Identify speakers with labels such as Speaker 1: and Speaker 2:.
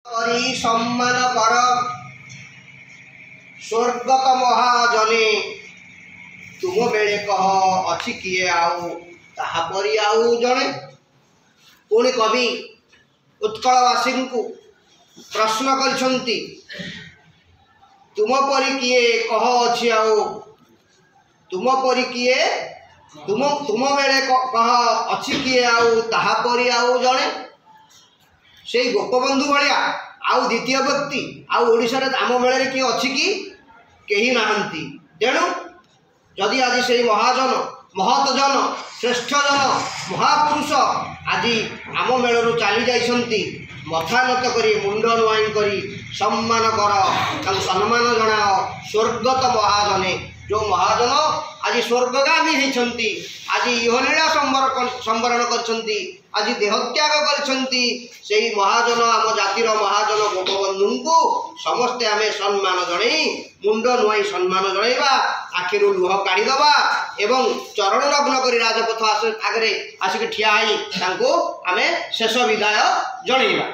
Speaker 1: करी सम्मान कर स्वर्गत महाजने तुम बेले कह अच्छी किए आउ ताहापरी आउ जणे। पुणी कवि उत्कलवासी को प्रश्न करछंती तुम परी किए कह अच्छी आउ तुम परी किए तुम बेले कह अच्छी किए आउ ताहापरी आउ जणे। से गोपबंधु भाया आउ द्वितीय व्यक्ति आउ ओडिशा रे आम बेले किए अच्छी कि कहीं नहांती। तेणु जदि आज से महाजन महत जन श्रेष्ठ जन महापुरुष आज आम मेलू चली जाइछंती मथा नत करी मुंड नुआई करी सम्मान कर सम्मान जनाओ स्वर्गत महाजने जो महाजन आज स्वर्गगामी होती आज इहलीला संवरण करछंती आज देहत्याग करछंती से महाजन आम जातिर महाजन गोपबंधु को समस्ते आम सम्मान जन मुंड नुआई सम्मान जनइबा आखिरु लुह काढ़ीदबा एवं चरण लग्न कर राजपथ आगे आसिक ठिया आमे शेष विदाय जनइबा।